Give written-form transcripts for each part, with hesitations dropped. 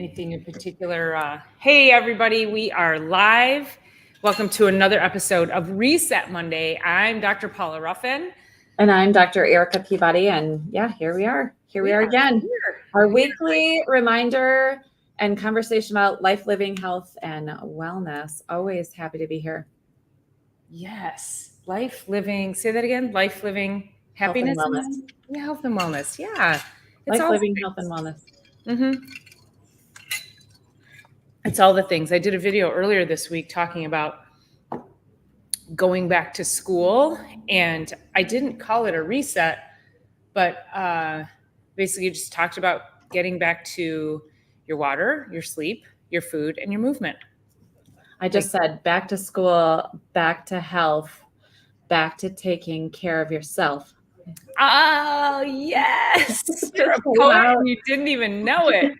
Anything in particular? Hey, everybody, we are live. Welcome to another episode of Reset Monday. I'm Dr. Paula Ruffin. And I'm Dr. Erica Peabody. And yeah, here we are. Here we are again. Our weekly reminder and conversation about life, living, health, and wellness. Always happy to be here. Yes. Life, living. Say that again. Life, living, happiness. Health and wellness. Yeah, health and wellness. Yeah. It's life, living, health, and wellness. Mm-hmm. It's all the things. I did a video earlier this week talking about going back to school, and I didn't call it a reset, but basically just talked about getting back to your water, your sleep, your food, and your movement. I just said back to school, back to health, back to taking care of yourself. Oh, yes. You're a poet and you didn't even know it.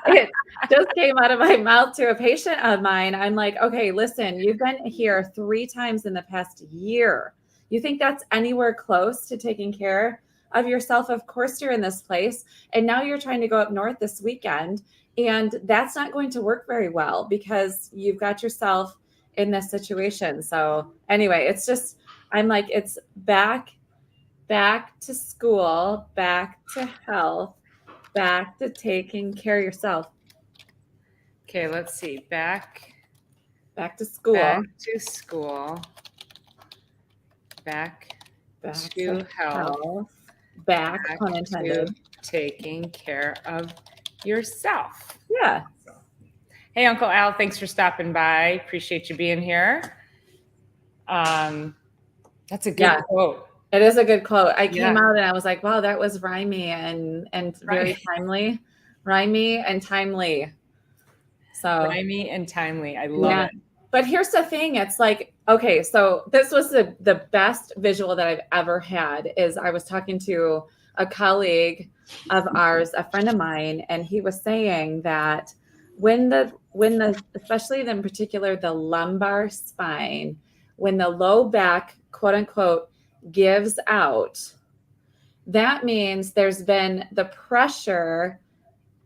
It just came out of my mouth to a patient of mine. I'm like, okay, listen, you've been here 3 times in the past year. You think that's anywhere close to taking care of yourself? Of course you're in this place. And now you're trying to go up north this weekend. And that's not going to work very well because you've got yourself in this situation. So anyway, it's just, I'm like, it's back to school, back to health, back to taking care of yourself. Okay, let's see. Back to school. Back to school. Back to health. Back pun intended. To taking care of yourself. Yeah. Hey, Uncle Al, thanks for stopping by. Appreciate you being here. That's a good quote. It is a good quote. I came out and I was like, wow, that was rhymey and very timely. Rhymey and timely. So rhymey and timely. I love it. But here's the thing. It's like, okay, so this was the best visual that I've ever had is I was talking to a colleague of ours, a friend of mine, and he was saying that when the especially in particular the lumbar spine, when the low back, quote unquote, gives out, that means there's been the pressure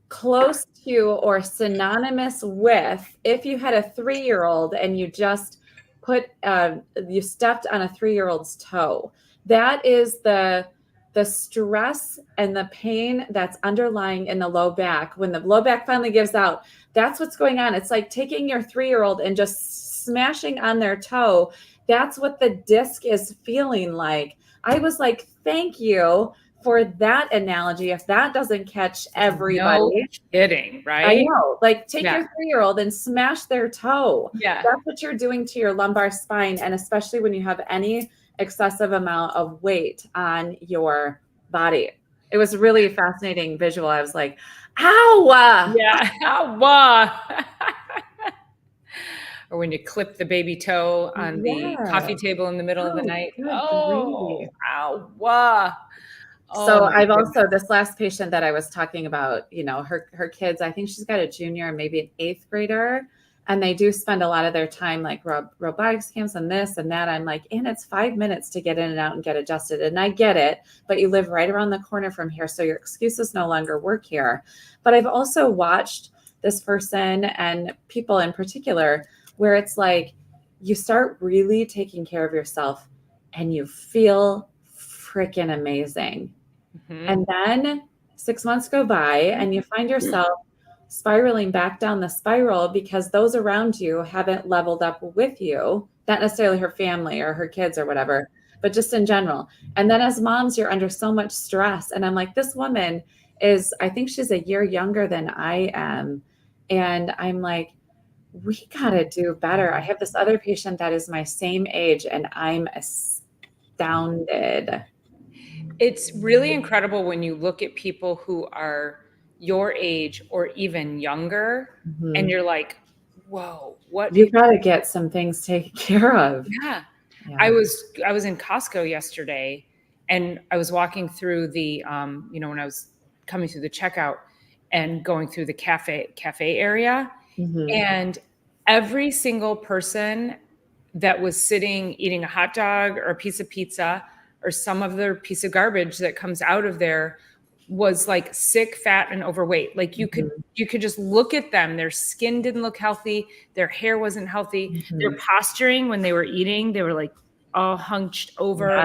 close to or synonymous with, if you had a 3-year-old and you just you stepped on a 3-year-old's toe, that is the stress and the pain that's underlying in the low back. When the low back finally gives out, that's what's going on. It's like taking your 3-year-old and just smashing on their toe. That's what the disc is feeling like. I was like, thank you for that analogy. If that doesn't catch everybody. No kidding, right? I know. Like take your 3-year-old and smash their toe. Yeah. That's what you're doing to your lumbar spine. And especially when you have any excessive amount of weight on your body. It was really fascinating visual. I was like, ow. Yeah. Ow. Or when you clip the baby toe on the coffee table in the middle of the night. Oh, ow. So I've also, this last patient that I was talking about, you know, her kids, I think she's got a junior and maybe an 8th grader. And they do spend a lot of their time like robotics camps and this and that. I'm like, and it's 5 minutes to get in and out and get adjusted. And I get it, but you live right around the corner from here. So your excuses no longer work here. But I've also watched this person and people in particular where it's like you start really taking care of yourself and you feel freaking amazing. Mm-hmm. And then 6 months go by and you find yourself spiraling back down the spiral because those around you haven't leveled up with you, not necessarily her family or her kids or whatever, but just in general. And then as moms, you're under so much stress. And I'm like, this woman is, I think she's a year younger than I am. And I'm like, we got to do better. I have this other patient that is my same age and I'm astounded. It's really incredible when you look at people who are your age or even younger, and you're like, whoa, what? You got to get some things taken care of. Yeah. I was in Costco yesterday and I was walking through the, when I was coming through the checkout and going through the cafe area, and every single person that was sitting eating a hot dog or a piece of pizza or some other piece of garbage that comes out of there was like sick, fat, and overweight. Like you could just look at them. Their skin didn't look healthy. Their hair wasn't healthy. Their posturing when they were eating, they were like all hunched over.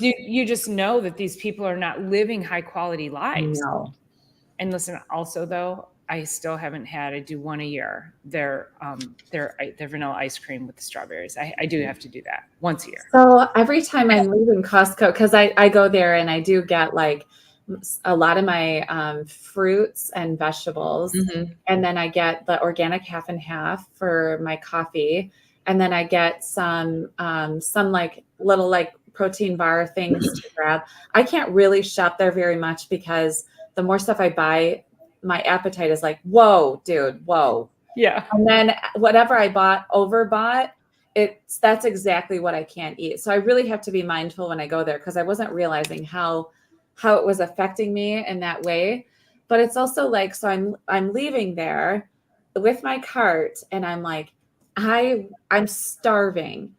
Yeah. You just know that these people are not living high quality lives. No. And listen, also though, I still haven't had, I do one a year, their vanilla ice cream with the strawberries. I do have to do that once a year. So every time I'm leaving Costco, because I go there and I do get like a lot of my fruits and vegetables. And then I get the organic half and half for my coffee. And then I get some like little like protein bar things to grab. I can't really shop there very much because the more stuff I buy, my appetite is like, whoa, dude, whoa. Yeah. And then whatever I overbought, that's exactly what I can't eat. So I really have to be mindful when I go there because I wasn't realizing how it was affecting me in that way. But it's also like, so I'm leaving there with my cart and I'm like, I'm starving.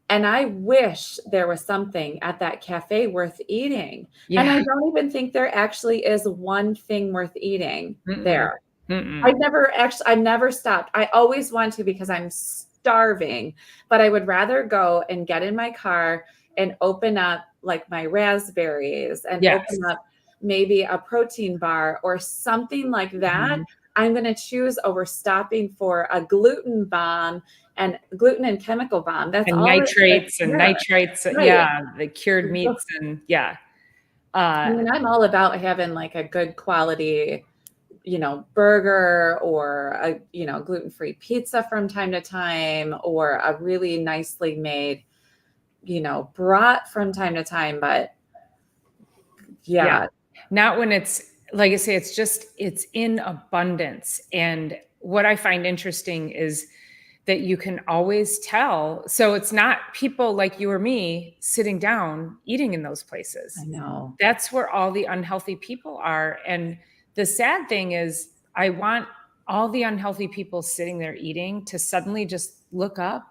And I wish there was something at that cafe worth eating. Yeah. And I don't even think there actually is one thing worth eating there. I've never stopped. I always want to because I'm starving, but I would rather go and get in my car and open up like my raspberries and open up maybe a protein bar or something like that. I'm going to choose over stopping for a gluten bomb and gluten and chemical bomb. That's and all nitrates and nitrites. Right. Yeah. The cured meats and I mean, I'm all about having like a good quality, burger or a, gluten-free pizza from time to time or a really nicely made, brat from time to time. But not when it's, like I say, it's in abundance. And what I find interesting is that you can always tell. So it's not people like you or me sitting down eating in those places. I know. That's where all the unhealthy people are. And the sad thing is I want all the unhealthy people sitting there eating to suddenly just look up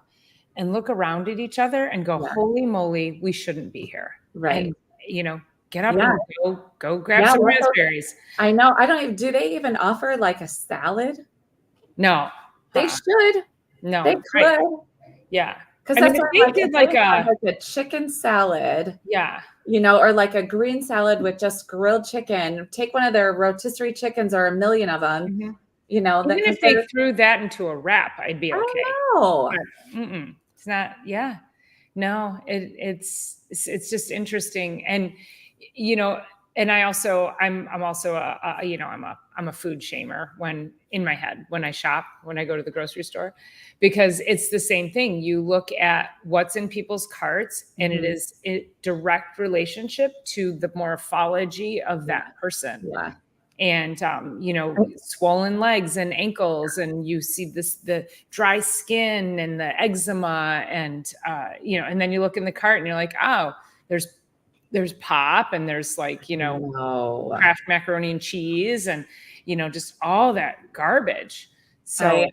and look around at each other and go, holy moly, we shouldn't be here. Right. And, get up and go grab some raspberries. I know. Do they even offer like a salad? No. They should. No. They could. Right. Yeah. Because I mean, they did like a chicken salad. Yeah. Or like a green salad with just grilled chicken. Take one of their rotisserie chickens or a million of them. Even if they threw that into a wrap, I'd be okay. Oh, it's not. Yeah. No, it's just interesting. And, and I'm also I'm a food shamer in my head, when I shop, when I go to the grocery store, because it's the same thing. You look at what's in people's carts and it is a direct relationship to the morphology of that person. Yeah. And, swollen legs and ankles, and you see the dry skin and the eczema and, and then you look in the cart and you're like, oh, there's pop and there's like, Kraft macaroni and cheese and, just all that garbage. So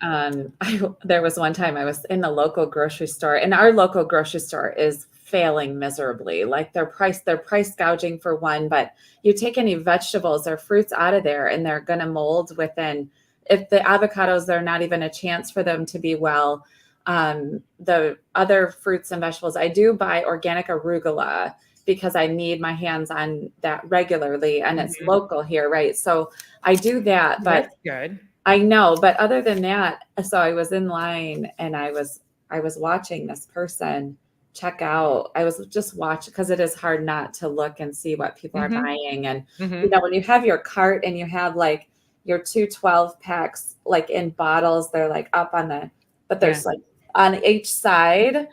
there was one time I was in the local grocery store, and our local grocery store is failing miserably. Like they're price gouging for one, but you take any vegetables or fruits out of there and they're going to mold within, if the avocados, they're not even a chance for them to be well. The other fruits and vegetables, I do buy organic arugula because I need my hands on that regularly, and it's local here. Right. So I do that, but that's good. I know. But other than that, so I was in line and I was watching this person check out. I was just watching because it is hard not to look and see what people are buying. And, when you have your cart and you have like your 212 packs, like in bottles, they're like up on but there's like on each side.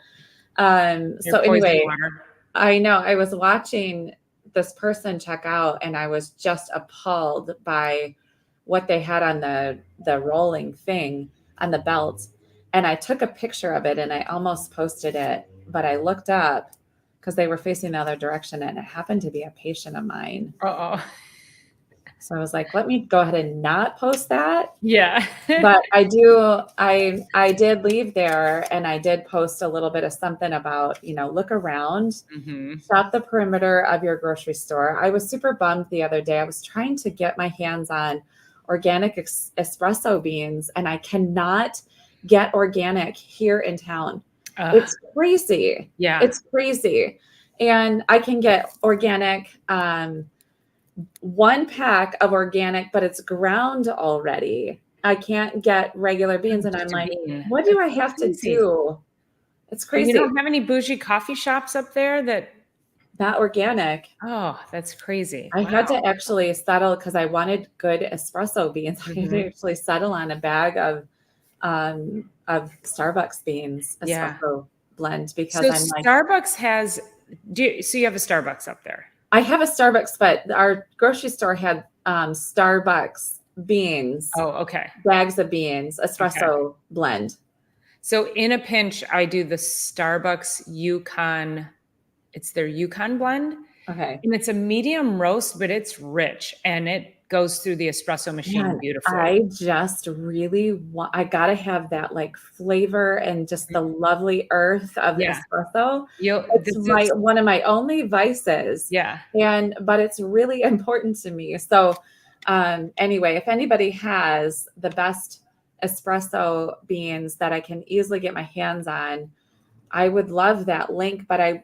So anyway, I know I was watching this person check out and I was just appalled by what they had on the rolling thing on the belt. And I took a picture of it and I almost posted it, but I looked up because they were facing the other direction and it happened to be a patient of mine. Uh-oh. So I was like, let me go ahead and not post that. Yeah. But I did leave there, and I did post a little bit of something about, look around, shop the perimeter of your grocery store. I was super bummed the other day. I was trying to get my hands on organic espresso beans, and I cannot get organic here in town. It's crazy. Yeah. It's crazy. And I can get organic, one pack of organic, but it's ground already. I can't get regular beans. And I'm Just a like, bean. what do I That's have to crazy. do? It's And you crazy. don't have any bougie coffee shops up there that? Not organic. Oh, that's crazy. I Wow. had to actually settle because I wanted good espresso beans. I had to actually settle on a bag of Starbucks beans, espresso blend, because So I'm like, Starbucks has, so you have a Starbucks up there? I have a Starbucks, but our grocery store had Starbucks beans. Oh, okay. Bags of beans, espresso blend. So in a pinch, I do the Starbucks Yukon. It's their Yukon blend. Okay. And it's a medium roast, but it's rich and it goes through the espresso machine Man, beautifully. I just really want, I gotta have that like flavor and just the lovely earth of espresso. It's one of my only vices. Yeah. But it's really important to me. So anyway, if anybody has the best espresso beans that I can easily get my hands on, I would love that link. But I'm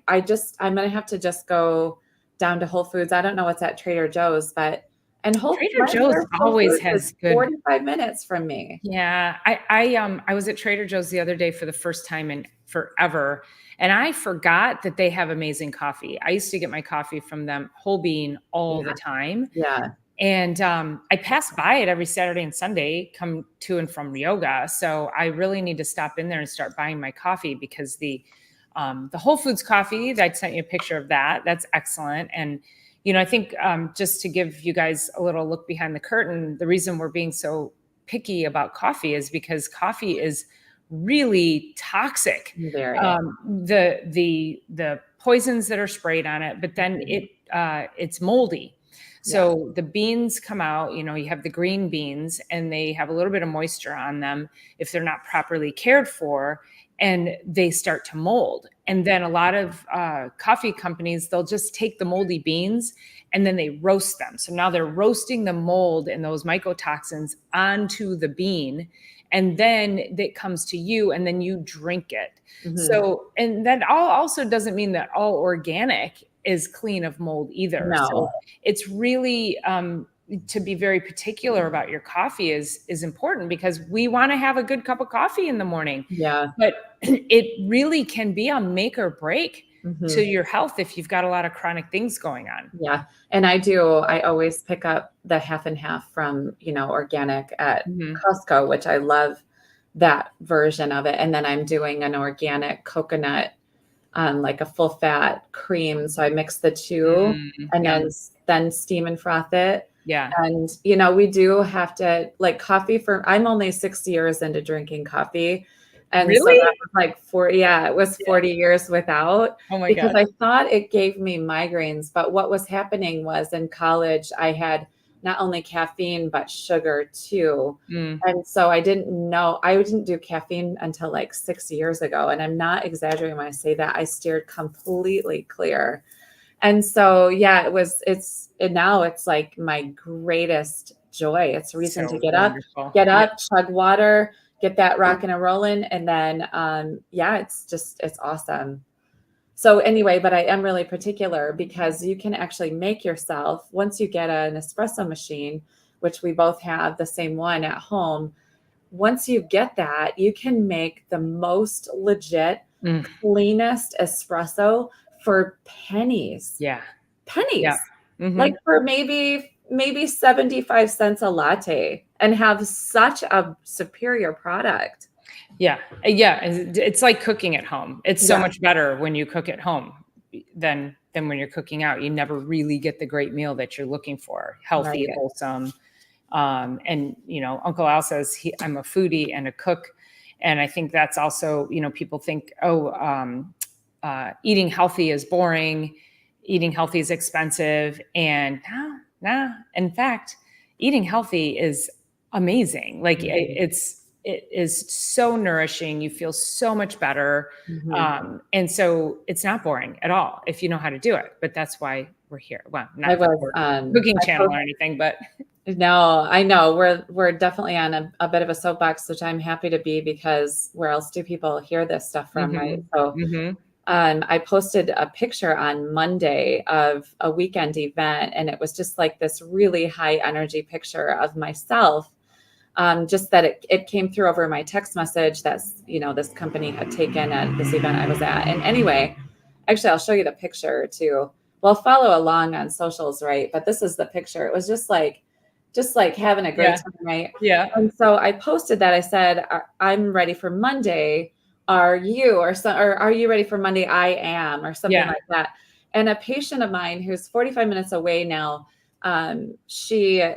gonna have to just go down to Whole Foods. I don't know what's at Trader Joe's, but Trader Joe's always has good. 45 minutes from me. Yeah, I was at Trader Joe's the other day for the first time in forever, and I forgot that they have amazing coffee. I used to get my coffee from them whole bean all the time. Yeah. And I pass by it every Saturday and Sunday, come to and from yoga. So I really need to stop in there and start buying my coffee, because the Whole Foods coffee, that I sent you a picture of that. That's excellent. And, I think just to give you guys a little look behind the curtain, the reason we're being so picky about coffee is because coffee is really toxic. Very. The poisons that are sprayed on it, but then it's moldy. So the beans come out, you have the green beans, and they have a little bit of moisture on them if they're not properly cared for, and they start to mold. And then a lot of coffee companies, they'll just take the moldy beans and then they roast them. So now they're roasting the mold and those mycotoxins onto the bean. And then it comes to you, and then you drink it. So, and that also doesn't mean that all organic is clean of mold either. No. So it's really to be very particular about your coffee is important, because we want to have a good cup of coffee in the morning. Yeah. But it really can be a make or break to your health if you've got a lot of chronic things going on. Yeah. And I always pick up the half and half from, organic at Costco, which I love that version of it. And then I'm doing an organic coconut, like a full fat cream. So I mix the two and then steam and froth it. Yeah. And, we do have to, like, coffee I'm only 6 years into drinking coffee. And really? So that was like 40, it was 40 years without. Oh my because God. I thought it gave me migraines. But what was happening was, in college, I had not only caffeine, but sugar too. And so I didn't do caffeine until like 6 years ago. And I'm not exaggerating when I say that. I steered completely clear. And so, yeah, now it's like my greatest joy. It's a reason to get wonderful. up, chug water, get that rocking and rolling. And then, it's awesome. So anyway, but I am really particular, because you can actually make yourself, once you get an espresso machine, which we both have the same one at home. Once you get that, you can make the most legit, cleanest espresso for pennies. Yeah. Pennies. Yeah. Like for maybe 75 cents a latte, and have such a superior product. Yeah. Yeah. It's like cooking at home. It's so much better when you cook at home than when you're cooking out. You never really get the great meal that you're looking for. Healthy, wholesome. And, Uncle Al says I'm a foodie and a cook. And I think that's also, people think, eating healthy is boring. Eating healthy is expensive. And nah. In fact, eating healthy is amazing. Like it is so nourishing. You feel so much better. And so it's not boring at all if you know how to do it, but that's why we're here. Well, I not was, for cooking channel or anything, but no, I know we're definitely on a bit of a soapbox, which I'm happy to be, because where else do people hear this stuff from, right? So I posted a picture on Monday of a weekend event, and it was just like this really high energy picture of myself. Just that it came through over my text message that, this company had taken at this event I was at. And anyway, actually, I'll show you the picture too. Well, follow along on socials, right? But this is the picture. It was just like having a great time, right? Yeah. And so I posted that. I said, I'm ready for Monday. Are you? Or are you ready for Monday? I am, or something like that. And a patient of mine who's 45 minutes away now, she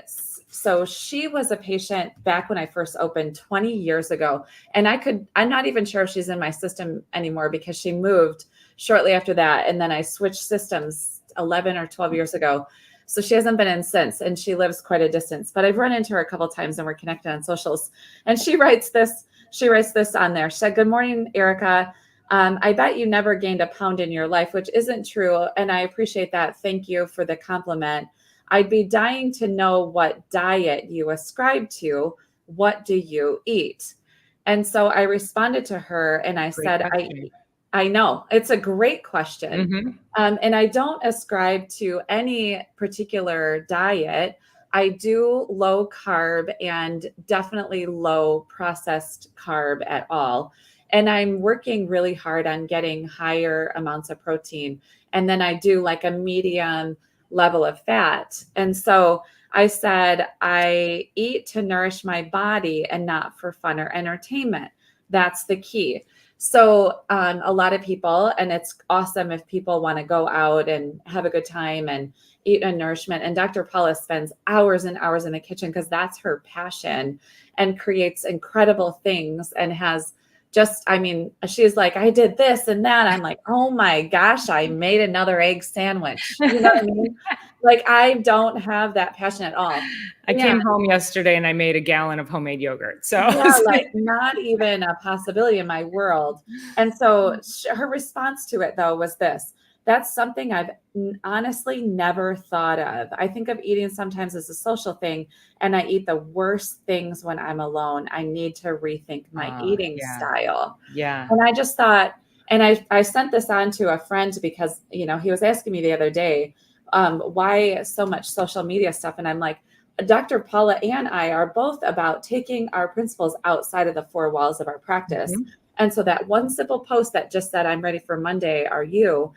was a patient back when I first opened 20 years ago. And I'm not even sure if she's in my system anymore, because she moved shortly after that. And then I switched systems 11 or 12 years ago. So she hasn't been in since, and she lives quite a distance, but I've run into her a couple of times and we're connected on socials. And she writes this on there. She said, "Good morning, Erica. I bet you never gained a pound in your life," which isn't true. And I appreciate that. Thank you for the compliment. "I'd be dying to know what diet you ascribe to. What do you eat?" And so I responded to her and I said, I know it's a great question. And I don't ascribe to any particular diet. I do low carb and definitely low processed carb at all. And I'm working really hard on getting higher amounts of protein. And then I do like a medium level of fat. And so I said, I eat to nourish my body and not for fun or entertainment. That's the key. So a lot of people, and it's awesome if people want to go out and have a good time and eat a nourishment. And Dr. Paula spends hours and hours in the kitchen because that's her passion, and creates incredible things, and has she's like, I did this and that. I'm like, oh my gosh, I made another egg sandwich. You know what I mean? Like, I don't have that passion at all. I came home yesterday and I made a gallon of homemade yogurt. So like not even a possibility in my world. And so her response to it though was this: "That's something I've honestly never thought of. I think of eating sometimes as a social thing, and I eat the worst things when I'm alone. I need to rethink my eating style." Yeah. And I just thought, and I sent this on to a friend because, he was asking me the other day, why so much social media stuff? And I'm like, Dr. Paula and I are both about taking our principles outside of the four walls of our practice. And so that one simple post that just said, "I'm ready for Monday, are you?"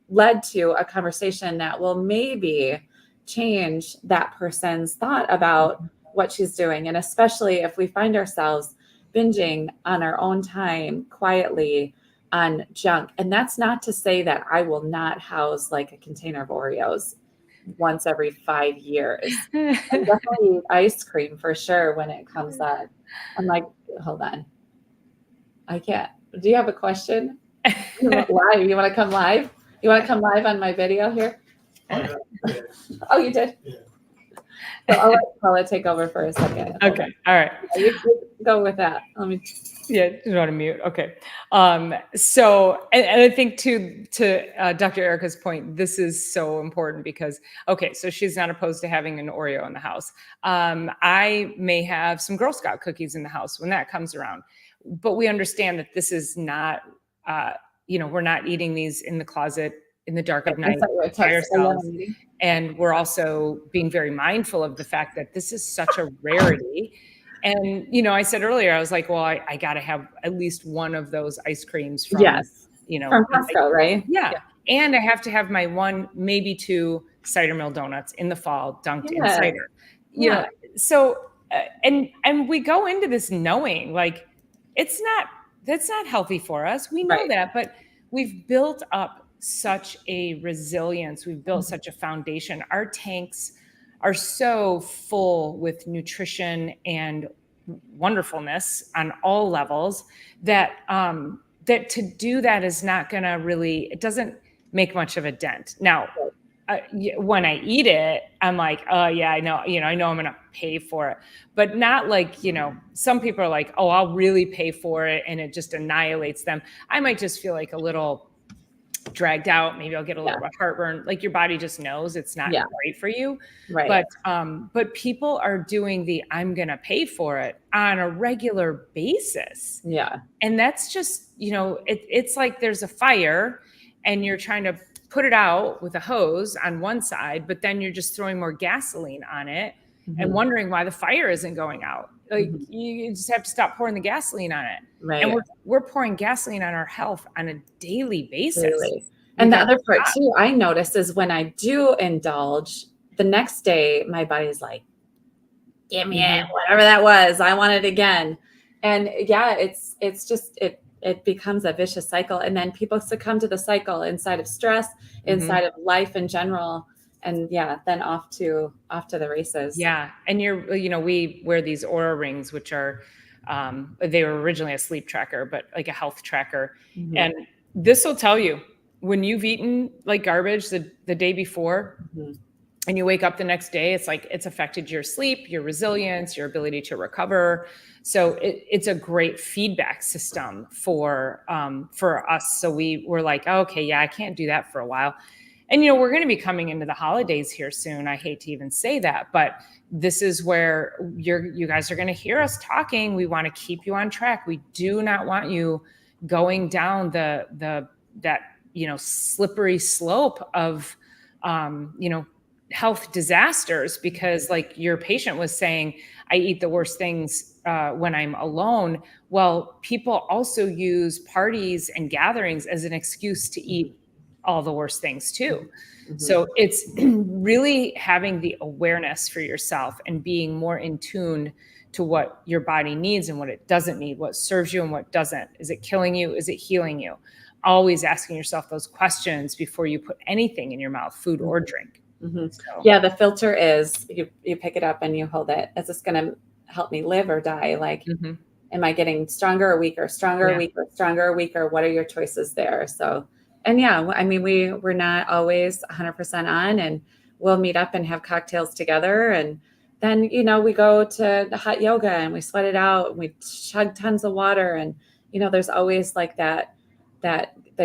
Led to a conversation that will maybe change that person's thought about what she's doing. And especially if we find ourselves binging on our own time quietly on junk. And that's not to say that I will not house like a container of Oreos once every 5 years. I definitely eat ice cream for sure when it comes up. I'm like, hold on. I can't. Do you have a question? Live? You want to come live? You want to come live on my video here? Oh, you did? Yeah. So I'll let Paula take over for a second. Okay. All right. You go with that. Let me. Yeah, you want to mute. Okay. So, and I think to Dr. Erica's point, this is so important because, okay, so she's not opposed to having an Oreo in the house. I may have some Girl Scout cookies in the house when that comes around, but we understand that this is not, we're not eating these in the closet in the dark of night by ourselves. And we're also being very mindful of the fact that this is such a rarity. And, I said earlier, I was like, well, I got to have at least one of those ice creams from, from Costco, right? Yeah. And I have to have my one, maybe two cider mill donuts in the fall dunked in cider. So, and we go into this knowing like, that's not healthy for us. We know that, but we've built up such a resilience. We've built such a foundation. Our tanks are so full with nutrition and wonderfulness on all levels that that to do that is not going to really, it doesn't make much of a dent. Now, when I eat it, I'm like, oh yeah, I know, I know I'm going to pay for it, but not like, some people are like, oh, I'll really pay for it. And it just annihilates them. I might just feel like a little dragged out. Maybe I'll get a little bit of heartburn. Like your body just knows it's not great for you. Right. But people are doing I'm going to pay for it on a regular basis. Yeah. And that's just, it's like there's a fire and you're trying to put it out with a hose on one side, but then you're just throwing more gasoline on it and wondering why the fire isn't going out. Like you just have to stop pouring the gasoline on it. Right. And we're pouring gasoline on our health on a daily basis. Daily. And the other part too, I notice is when I do indulge, the next day my body's like, give me it, whatever that was. I want it again. And yeah, it's just, it becomes a vicious cycle. And then people succumb to the cycle inside of stress, inside of life in general. And then off to the races. Yeah. And we wear these Aura rings, which are, they were originally a sleep tracker, but like a health tracker. And this will tell you when you've eaten like garbage the day before and you wake up the next day, it's like it's affected your sleep, your resilience, your ability to recover. So it's a great feedback system for us. So we're like, oh, okay, yeah, I can't do that for a while. And, we're going to be coming into the holidays here soon. I hate to even say that, but this is where you guys are going to hear us talking. We want to keep you on track. We do not want you going down that slippery slope of, health disasters, because like your patient was saying, I eat the worst things when I'm alone. Well, people also use parties and gatherings as an excuse to eat all the worst things too. So it's really having the awareness for yourself and being more in tune to what your body needs and what it doesn't need, what serves you and what doesn't. Is it killing you? Is it healing you? Always asking yourself those questions before you put anything in your mouth, food or drink. So. Yeah, the filter is you pick it up and you hold it. Is this going to help me live or die? Like, am I getting stronger or weaker, stronger or weaker, stronger or weaker? What are your choices there? So, and I mean, we're not always 100% on, and we'll meet up and have cocktails together. And then, we go to the hot yoga and we sweat it out and we chug tons of water. And, there's always like the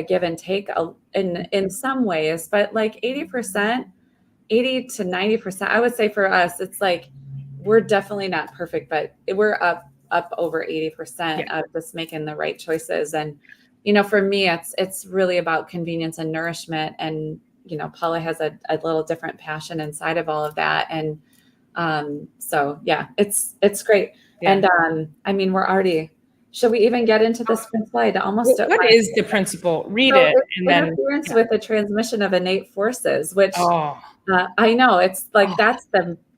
give and take in some ways, but like 80 to 90%, I would say for us, it's like, we're definitely not perfect, but we're up over 80% of just making the right choices. And, for me, it's really about convenience and nourishment. And, Paula has a little different passion inside of all of that. And, so yeah, it's great. Yeah. And, I mean, we're already, should we even get into this principle? What is the principle? Read it. And then interference with the transmission of innate forces, which I know it's like, that's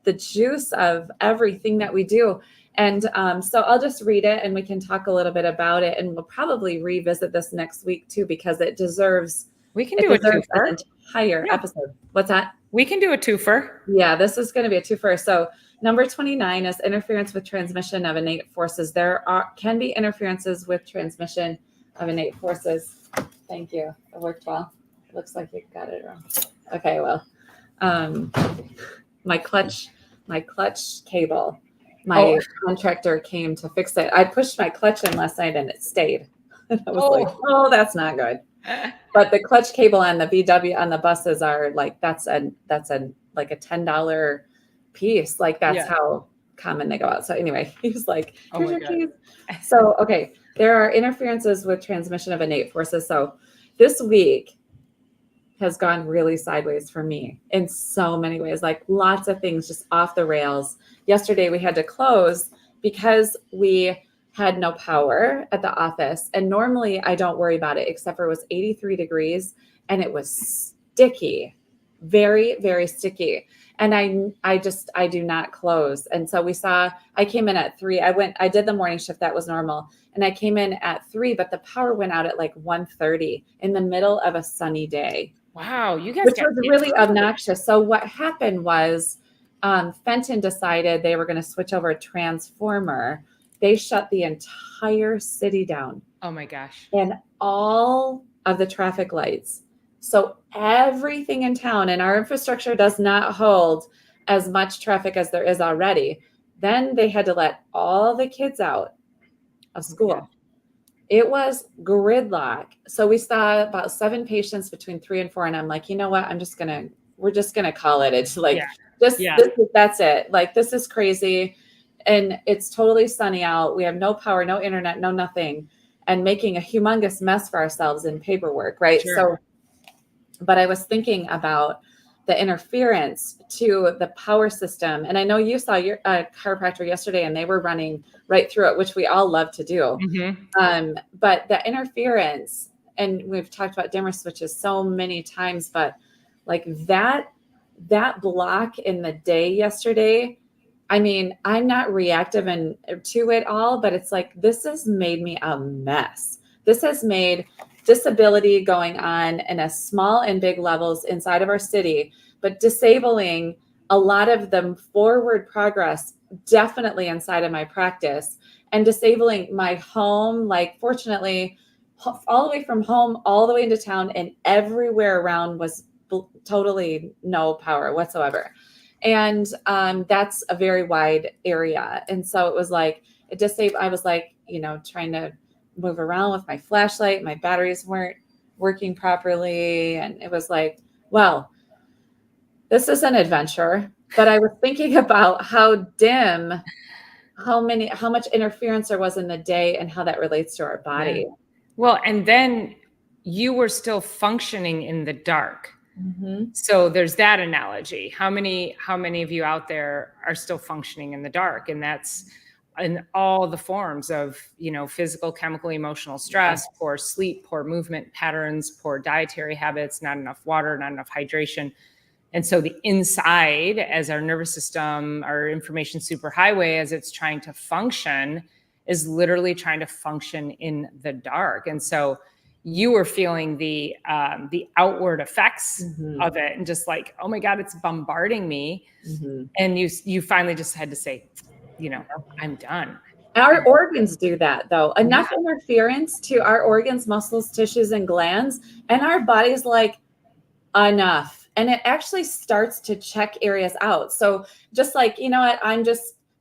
the juice of everything that we do. And so I'll just read it and we can talk a little bit about it, and we'll probably revisit this next week too, because it deserves, we can do a twofer. An entire episode. What's that? We can do a twofer. Yeah, this is going to be a twofer. So number 29 is interference with transmission of innate forces. There can be interferences with transmission of innate forces. Thank you. It worked well. It looks like you got it wrong. Okay, well, my clutch cable, my contractor came to fix it. I pushed my clutch in last night and it stayed. I was like, oh, that's not good. But the clutch cable on the VW on the buses are like, that's like a $10 piece. Like that's how common they go out. So anyway, he's like, here's your keys. So, okay. There are interferences with transmission of innate forces. So this week has gone really sideways for me in so many ways, like lots of things just off the rails. Yesterday we had to close because we had no power at the office. And normally I don't worry about it, except for it was 83 degrees and it was sticky, very, very sticky. And I do not close. And so I came in at 3. I did the morning shift. That was normal. And I came in at 3, but the power went out at like 1:30 in the middle of a sunny day. Wow. You guys, which was really obnoxious. So what happened was Fenton decided they were going to switch over a transformer. They shut the entire city down. Oh my gosh. And all of the traffic lights So everything in town, and our infrastructure does not hold as much traffic as there is already. Then they had to let all the kids out of Yeah. school. It was gridlock. So we saw about 7 patients between 3 and 4. And I'm like, you know what? We're just going to call it. It's like, Yeah. just, Yeah. that's it. Like, this is crazy. And it's totally sunny out. We have no power, no internet, no nothing, and making a humongous mess for ourselves in paperwork. Right. Sure. So, but I was thinking about the interference to the power system. And I know you saw your chiropractor yesterday and they were running right through it, which we all love to do. But the interference, and we've talked about dimmer switches so many times, but like that block in the day yesterday, I mean, I'm not reactive and to it all, but it's like, this has made me a mess. This has made disability going on in a small and big levels inside of our city, but disabling a lot of the forward progress definitely inside of my practice, and disabling my home. Like, fortunately, all the way from home all the way into town and everywhere around was totally no power whatsoever. And that's a very wide area. And so it was like, it disabled. I was like, trying to move around with my flashlight. My batteries weren't working properly. And it was like, well, this is an adventure. But I was thinking about how much interference there was in the day and how that relates to our body. Yeah. Well, and then you were still functioning in the dark. Mm-hmm. So there's that analogy. How many of you out there are still functioning in the dark? And that's in all the forms of, physical, chemical, emotional stress, poor sleep, poor movement patterns, poor dietary habits, not enough water, not enough hydration. And so the inside, as our nervous system, our information superhighway, as it's trying to function, is literally trying to function in the dark. And so you were feeling the outward effects of it, and just like, oh my God, it's bombarding me. And you finally just had to say, I'm done. Our organs do that, though. Enough interference to our organs, muscles, tissues, and glands, and our body's like, enough. And it actually starts to check areas out. So just like, you know what,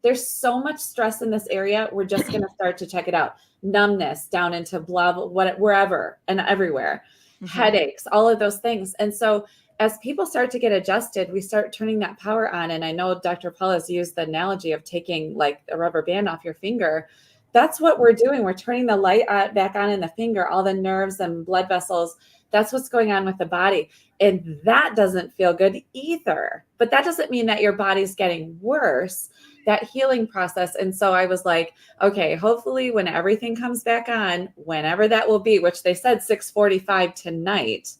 there's so much stress in this area. We're just going to start to check it out. Numbness down into blah, blah, wherever and everywhere, headaches, all of those things. And so as people start to get adjusted, we start turning that power on. And I know Dr. Paula has used the analogy of taking like a rubber band off your finger. That's what we're doing. We're turning the light back on in the finger, all the nerves and blood vessels. That's what's going on with the body. And that doesn't feel good either. But that doesn't mean that your body's getting worse, that healing process. And so I was like, okay, hopefully when everything comes back on, whenever that will be, which they said 6:45 tonight.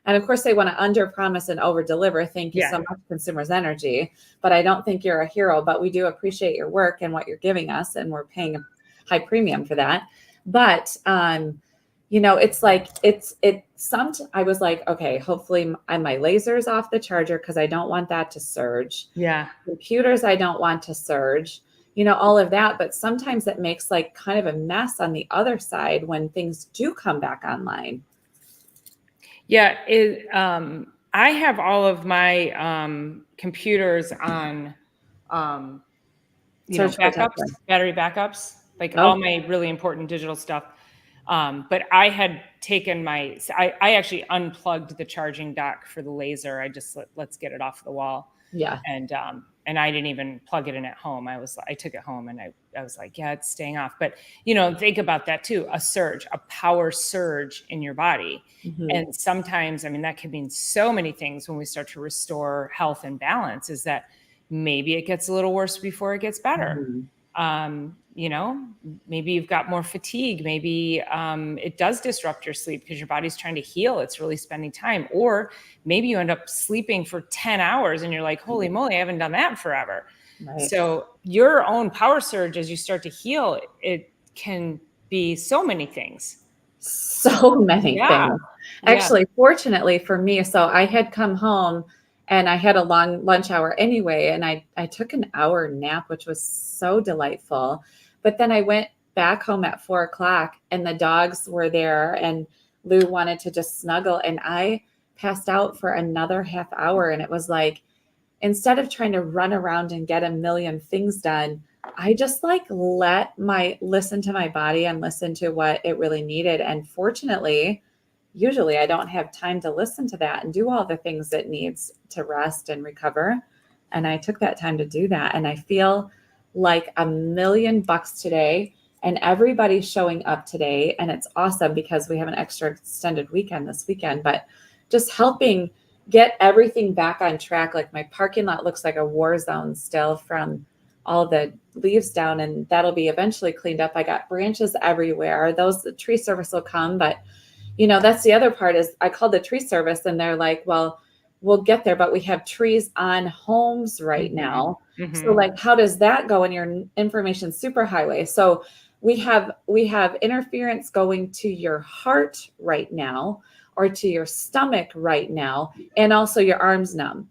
And of course, they want to under promise and over deliver. Thank you so much, Consumers Energy. But I don't think you're a hero, but we do appreciate your work and what you're giving us. And we're paying a high premium for that. But, it's like, I was like, okay, hopefully my laser's off the charger because I don't want that to surge. Yeah. Computers, I don't want to surge, all of that. But sometimes it makes like kind of a mess on the other side when things do come back online. Yeah. I have all of my computers on, battery backups, like all my really important digital stuff. But I had taken I actually unplugged the charging dock for the laser. I just let's get it off the wall. Yeah. And I didn't even plug it in at home. I took it home and I was like, yeah, it's staying off. But, think about that too, a power surge in your body. And sometimes, that can mean so many things when we start to restore health and balance, is that maybe it gets a little worse before it gets better. Maybe you've got more fatigue. Maybe it does disrupt your sleep because your body's trying to heal. It's really spending time. Or maybe you end up sleeping for 10 hours and you're like, holy moly, I haven't done that forever. Right. So your own power surge, as you start to heal, it can be so many things. So many things. Actually, fortunately for me, so I had come home and I had a long lunch hour anyway, and I took an hour nap, which was so delightful. But then I went back home at 4:00 and the dogs were there and Lou wanted to just snuggle. And I passed out for another half hour. And it was like, instead of trying to run around and get a million things done, I just like listen to my body and listen to what it really needed. And fortunately, usually I don't have time to listen to that and do all the things it needs to rest and recover. And I took that time to do that. And I feel like $1,000,000 today, and everybody's showing up today. And it's awesome because we have an extra extended weekend this weekend, but just helping get everything back on track. Like my parking lot looks like a war zone still from all the leaves down, and that'll be eventually cleaned up. I got branches everywhere. The tree service will come, but that's the other part is I called the tree service and they're like, well, we'll get there, but we have trees on homes right now. So like, how does that go in your information superhighway? So we have interference going to your heart right now or to your stomach right now, and also your arms numb.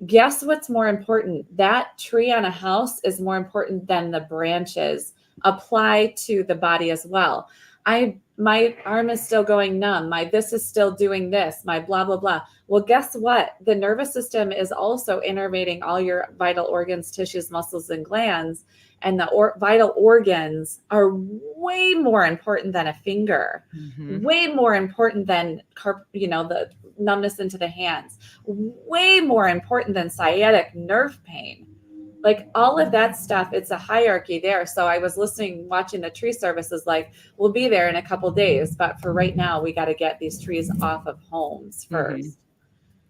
Guess what's more important? That tree on a house is more important than the branches apply to the body as well. My arm is still going numb. This is still doing this, my blah, blah, blah. Well, guess what? The nervous system is also innervating all your vital organs, tissues, muscles, and glands. And the vital organs are way more important than a finger, way more important than, the numbness into the hands, way more important than sciatic nerve pain. Like all of that stuff, it's a hierarchy there. So I was watching the tree services, like we'll be there in a couple days, but for right now, we got to get these trees off of homes first.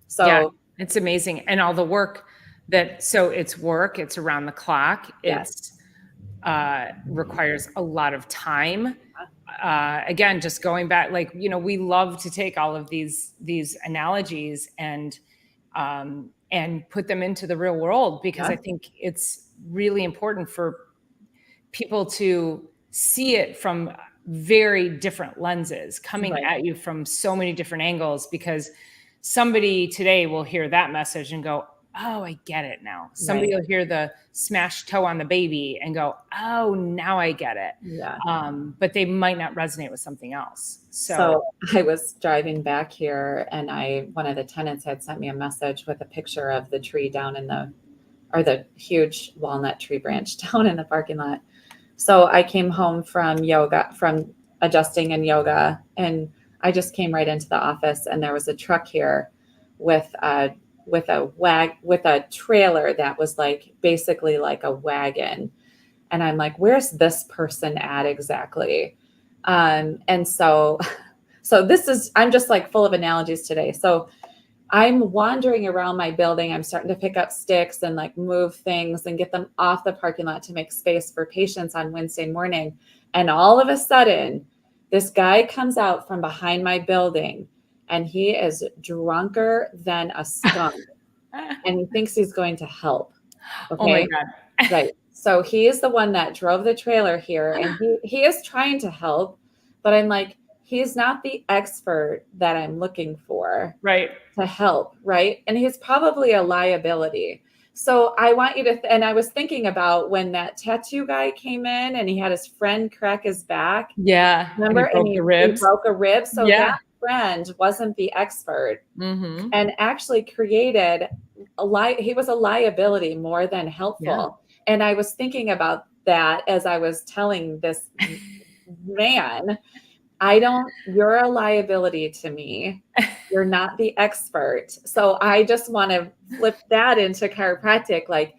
So yeah, it's amazing. And all the work it's work, it's around the clock. It's requires a lot of time. Again, just going back, like, we love to take all of these analogies and put them into the real world, because I think it's really important for people to see it from very different lenses, coming at you from so many different angles, because somebody today will hear that message and go, oh, I get it now. Somebody will hear the smashed toe on the baby and go, oh, now I get it. Yeah. But they might not resonate with something else. So I was driving back here, and one of the tenants had sent me a message with a picture of the tree down the huge walnut tree branch down in the parking lot. So I came home from adjusting and yoga, and I just came right into the office, and there was a truck here with a trailer that was like basically like a wagon. And I'm like, where's this person at exactly? And so I'm just like full of analogies today. So I'm wandering around my building. I'm starting to pick up sticks and like move things and get them off the parking lot to make space for patients on Wednesday morning. And all of a sudden, this guy comes out from behind my building, and he is drunker than a skunk. And he thinks he's going to help. Okay? Oh my God. Right. So he is the one that drove the trailer here, and he is trying to help, but I'm like, he's not the expert that I'm looking for to help. Right. And he's probably a liability. So I want you to, and I was thinking about when that tattoo guy came in and he had his friend crack his back. Yeah. Remember? And he broke a rib. So that friend wasn't the expert, and actually created he was a liability more than helpful. And I was thinking about that as I was telling this man, you're a liability to me. You're not the expert. So I just want to flip that into chiropractic. Like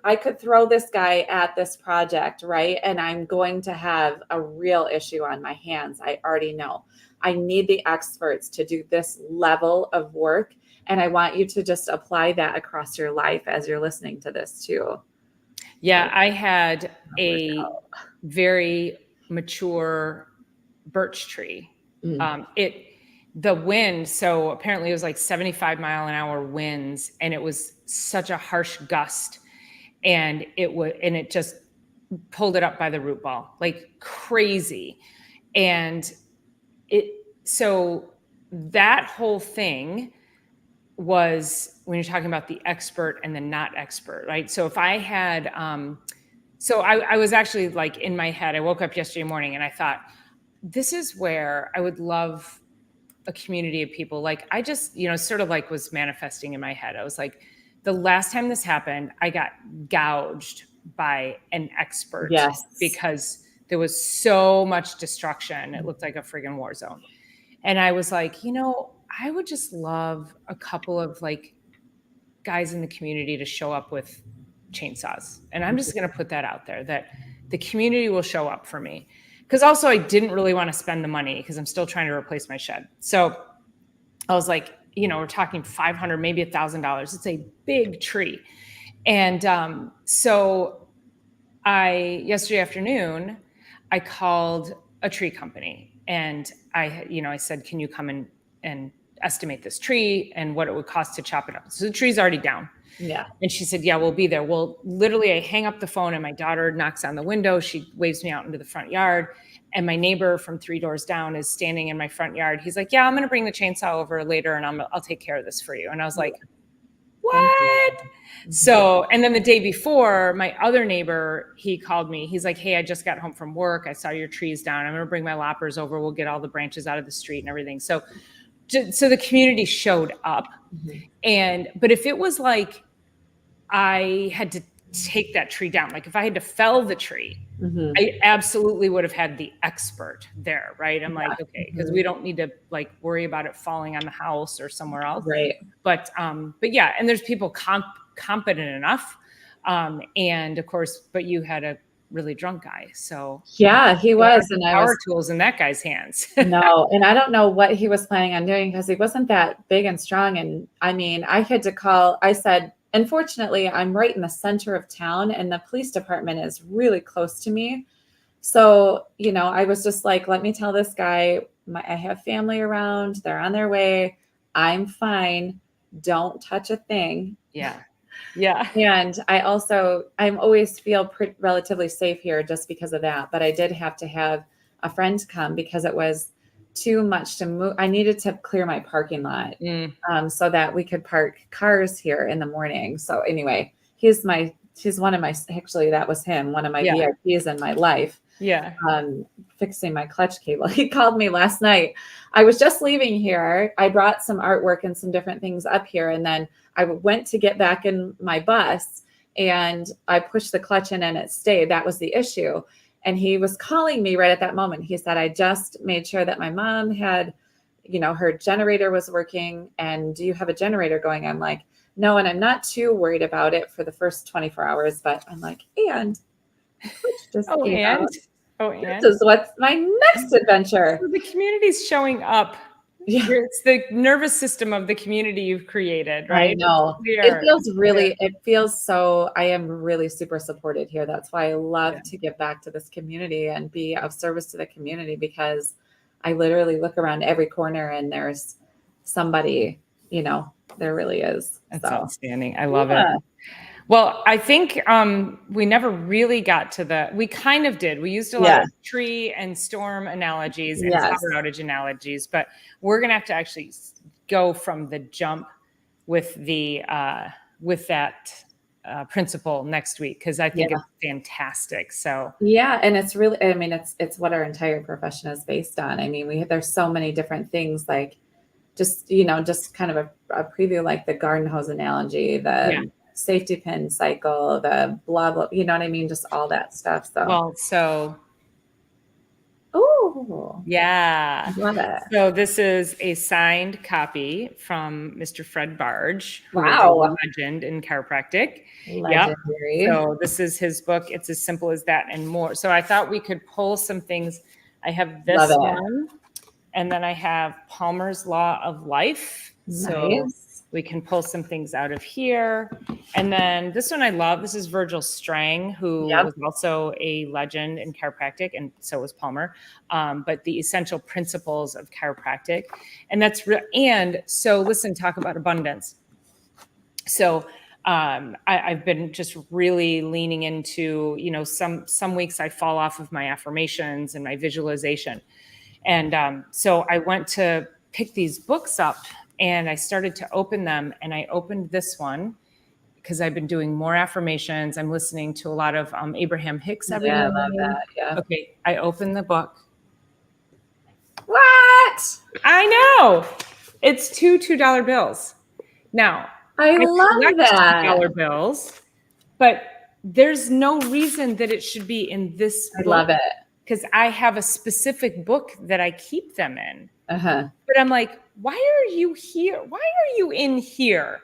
I could throw this guy at this project, right? And I'm going to have a real issue on my hands. I already know. I need the experts to do this level of work. And I want you to just apply that across your life as you're listening to this too. Yeah, I had a very mature birch tree. The wind, so apparently it was like 75-mile-an-hour winds, and it was such a harsh gust, and it just pulled it up by the root ball like crazy. And so that whole thing was, when you're talking about the expert and the not expert, right? So if I had, I was actually like in my head, I woke up yesterday morning and I thought, this is where I would love a community of people. Like I just, sort of like was manifesting in my head. I was like, the last time this happened, I got gouged by an expert because there was so much destruction. It looked like a friggin' war zone. And I was like, I would just love a couple of like guys in the community to show up with chainsaws. And I'm just going to put that out there, that the community will show up for me. Because also I didn't really want to spend the money because I'm still trying to replace my shed. So I was like, we're talking $500, maybe $1,000. It's a big tree. And so yesterday afternoon, I called a tree company and I said, can you come and estimate this tree and what it would cost to chop it up? So the tree's already down. Yeah. And she said, yeah, we'll be there. Well, literally I hang up the phone and my daughter knocks on the window. She waves me out into the front yard. And my neighbor from 3 doors down is standing in my front yard. He's like, yeah, I'm going to bring the chainsaw over later and I'll take care of this for you. And I was like, what? So, and then the day before, my other neighbor, he called me. He's like, hey, I just got home from work. I saw your trees down. I'm going to bring my loppers over. We'll get all the branches out of the street and everything. So the community showed up. But if it was like, I had to take that tree down, like if I had to fell the tree, I absolutely would have had the expert there, right? I'm like, okay, because we don't need to like worry about it falling on the house or somewhere else. Right. But yeah, and there's people competent enough. And of course, but you had a really drunk guy. So yeah, he was. And power tools in that guy's hands. No. And I don't know what he was planning on doing because he wasn't that big and strong. And I mean, I had to call, I said, unfortunately, I'm right in the center of town and the police department is really close to me. So, I was just like, let me tell this guy, I have family around. They're on their way. I'm fine. Don't touch a thing. Yeah. Yeah. And I'm always feel relatively safe here just because of that. But I did have to have a friend come because it was too much to move. I needed to clear my parking lot so that we could park cars here in the morning. So anyway, he's one of my, actually that was him, one of my VIPs in my life. Yeah. Fixing my clutch cable. He called me last night. I was just leaving here. I brought some artwork and some different things up here. And then I went to get back in my bus and I pushed the clutch in and it stayed. That was the issue. And he was calling me right at that moment. He said, I just made sure that my mom had, her generator was working. And do you have a generator going? I'm like, no. And I'm not too worried about it for the first 24 hours, but I'm like, and this is what's my next adventure. So the community's showing up. Yeah. It's the nervous system of the community you've created, right? I know. It feels so, I am really super supported here. That's why I love to give back to this community and be of service to the community because I literally look around every corner and there's somebody, there really is. That's outstanding. I love it. Well, I think we never really got to we kind of did. We used a lot of tree and storm analogies and power outage analogies, but we're going to have to actually go from the jump with that principle next week because I think it's fantastic. So yeah, and it's really, I mean, it's what our entire profession is based on. I mean, there's so many different things like just kind of a preview, like the garden hose analogy, the safety pin cycle, the blah, blah, you know what I mean? Just all that stuff. Oh, yeah. Love it. So this is a signed copy from Mr. Fred Barge, who is wow, a legend in chiropractic. Legendary. Yep. So this is his book. It's as simple as that and more. So I thought we could pull some things. I have this one, and then I have Palmer's Law of Life. Nice. So we can pull some things out of here. And then this one I love. This is Virgil Strang, who was also a legend in chiropractic, and so was Palmer. But the essential principles of chiropractic. And that's and so listen, talk about abundance. So I've been just really leaning into, some weeks I fall off of my affirmations and my visualization. And so I went to pick these books up and I started to open them, and I opened this one because I've been doing more affirmations. I'm listening to a lot of Abraham Hicks every morning. I love that. Yeah. Okay. I opened the book. What? I know. It's two $2 bills. Now, I love collect that. $2 bills, but there's no reason that it should be in this I book. love it. Because I have a specific book that I keep them in. Uh-huh. But I'm like, why are you here? Why are you in here?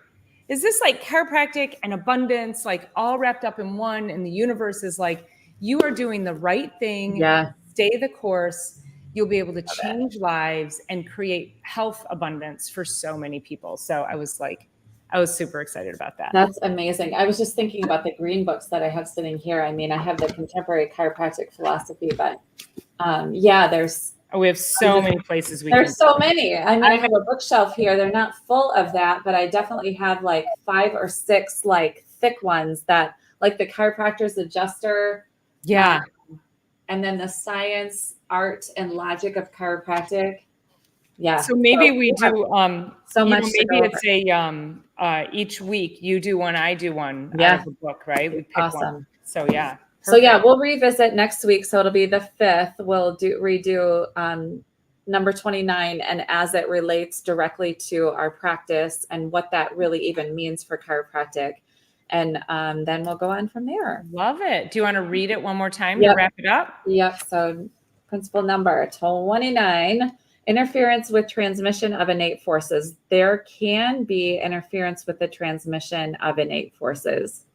Is this like chiropractic and abundance, like all wrapped up in one? And the universe is like, you are doing the right thing. Yeah. Stay the course. You'll be able to change lives and create health abundance for so many people. So I was super excited about that. That's amazing. I was just thinking about the green books that I have sitting here. I mean, I have the contemporary chiropractic philosophy, but We have so many places there's so many. I mean, I have a bookshelf here. They're not full of that, but I definitely have like 5 or 6 like thick ones that like the chiropractor's adjuster. Yeah. And then the science, art, and logic of chiropractic. Yeah. So maybe we do so much. Maybe it's a each week you do one, I do one out of the book, right? We pick one. So yeah. Perfect. So yeah, we'll revisit next week. So it'll be the 5th. We'll redo number 29 and as it relates directly to our practice and what that really even means for chiropractic. And then we'll go on from there. Love it. Do you want to read it one more time to wrap it up? Yep. So principle number 29, interference with transmission of innate forces. There can be interference with the transmission of innate forces.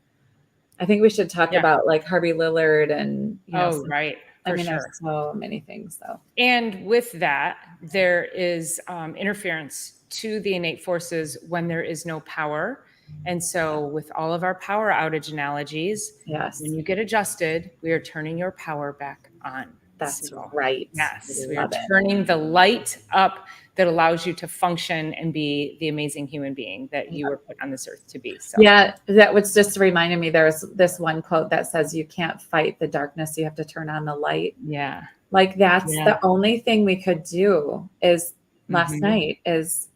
I think we should talk about like Harvey Lillard and, right. I mean, there's so many things though. And with that, there is interference to the innate forces when there is no power. And so with all of our power outage analogies, when you get adjusted, we are turning your power back on. That's right. Yes. We are turning the light up that allows you to function and be the amazing human being that you were put on this earth to be. So yeah, that was just reminding me, there's this one quote that says, you can't fight the darkness. You have to turn on the light. Yeah. Like that's the only thing we could do is last night is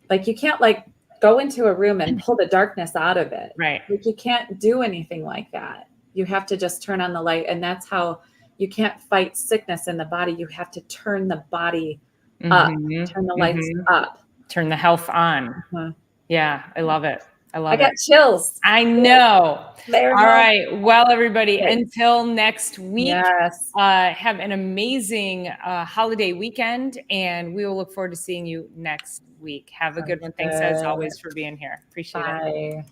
like, you can't like go into a room and pull the darkness out of it. Right. Like you can't do anything like that. You have to just turn on the light. And that's how you can't fight sickness in the body. You have to turn the body up, turn the lights up. Turn the health on. Yeah, I love it. I got chills. I know. All right. Well, everybody, until next week, have an amazing holiday weekend, and we will look forward to seeing you next week. Have a good one. Thanks as always for being here. Appreciate it.